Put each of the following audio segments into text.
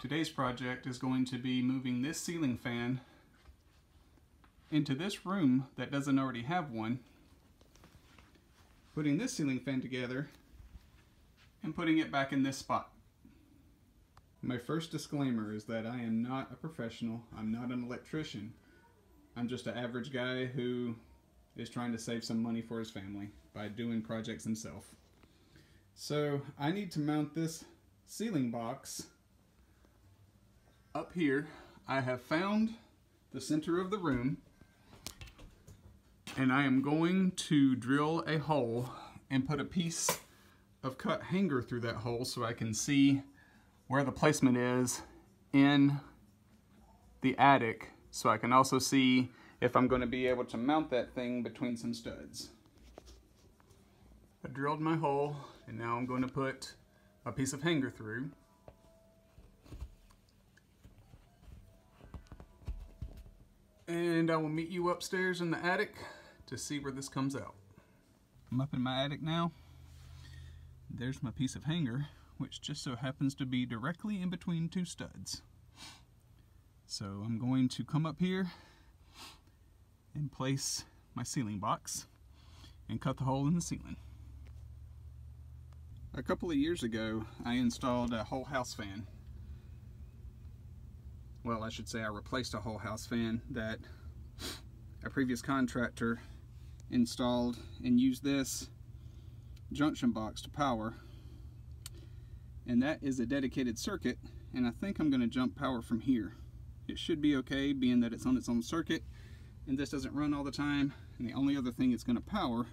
Today's project is going to be moving this ceiling fan into this room that doesn't already have one, putting this ceiling fan together, and putting it back in this spot. My first disclaimer is that I am not a professional. I'm not an electrician. I'm just an average guy who is trying to save some money for his family by doing projects himself. So I need to mount this ceiling box up here. I have found the center of the room, and I am going to drill a hole and put a piece of cut hanger through that hole so I can see where the placement is in the attic, so I can also see if I'm going to be able to mount that thing between some studs. I drilled my hole, and now I'm going to put a piece of hanger through. And I will meet you upstairs in the attic to see where this comes out. I'm up in my attic now. There's my piece of hanger, which just so happens to be directly in between two studs. So I'm going to come up here and place my ceiling box and cut the hole in the ceiling. A couple of years ago, I installed a whole house fan. Well, I should say I replaced a whole house fan that a previous contractor installed and used this junction box to power. And that is a dedicated circuit, and I think I'm going to jump power from here. It should be okay, being that it's on its own circuit and this doesn't run all the time, and the only other thing it's going to power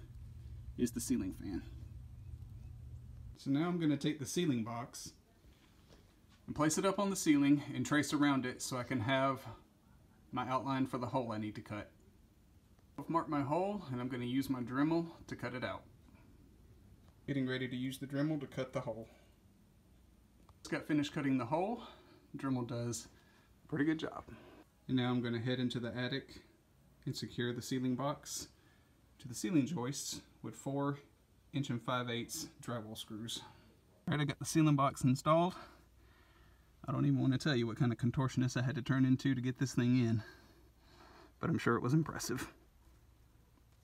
is the ceiling fan. So now I'm going to take the ceiling box and place it up on the ceiling and trace around it so I can have my outline for the hole I need to cut. I've marked my hole, and I'm going to use my Dremel to cut it out. Getting ready to use the Dremel to cut the hole. Just got finished cutting the hole. Dremel does a pretty good job. And now I'm going to head into the attic and secure the ceiling box to the ceiling joists with 4 5/8 drywall screws. Alright, I got the ceiling box installed. I don't even want to tell you what kind of contortionist I had to turn into to get this thing in, but I'm sure it was impressive.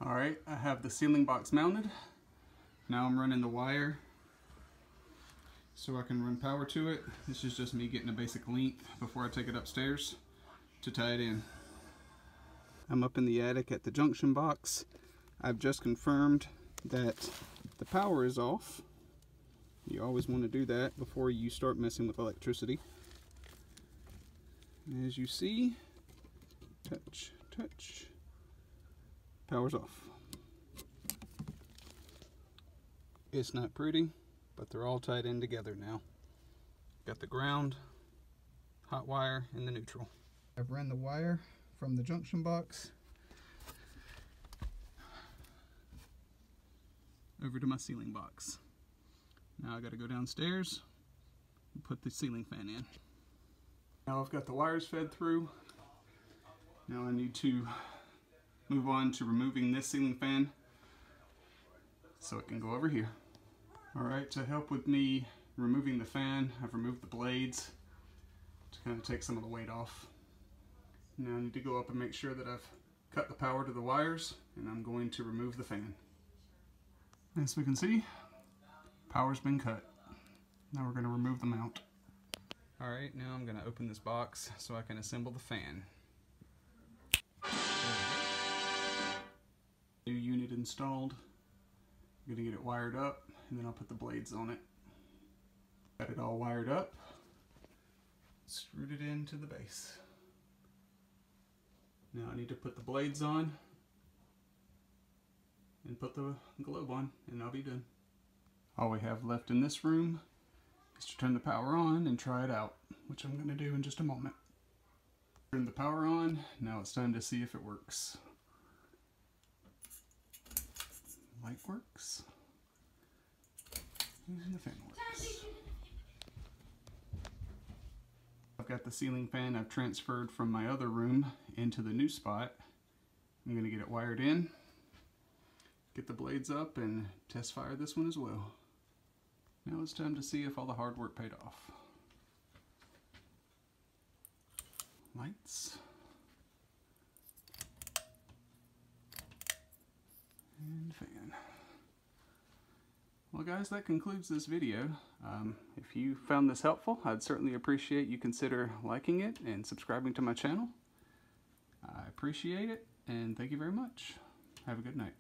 Alright, I have the ceiling box mounted. Now I'm running the wire so I can run power to it. This is just me getting a basic length before I take it upstairs to tie it in. I'm up in the attic at the junction box. I've just confirmed that the power is off. You always want to do that before you start messing with electricity. As you see, touch, touch, power's off. It's not pretty, but they're all tied in together now. Got the ground, hot wire, and the neutral. I've ran the wire from the junction box over to my ceiling box. Now I got to go downstairs and put the ceiling fan in. Now I've got the wires fed through. Now I need to move on to removing this ceiling fan so it can go over here. Alright, to help with me removing the fan, I've removed the blades to kind of take some of the weight off. Now I need to go up and make sure that I've cut the power to the wires, and I'm going to remove the fan. As we can see, power's been cut. Now we're going to remove the mount. Alright, now I'm going to open this box so I can assemble the fan. New unit installed. I'm going to get it wired up, and then I'll put the blades on it. Got it all wired up. Screwed it into the base. Now I need to put the blades on and put the globe on, and I'll be done. All we have left in this room is to turn the power on and try it out, which I'm going to do in just a moment. Turn the power on. Now it's time to see if it works. Light works, and the fan works. I've got the ceiling fan I've transferred from my other room into the new spot. I'm going to get it wired in, get the blades up, and test fire this one as well. Now it's time to see if all the hard work paid off. lights. And fan. Well guys, that concludes this video. If you found this helpful, I'd certainly appreciate you consider liking it and subscribing to my channel. I appreciate it, and thank you very much. Have a good night.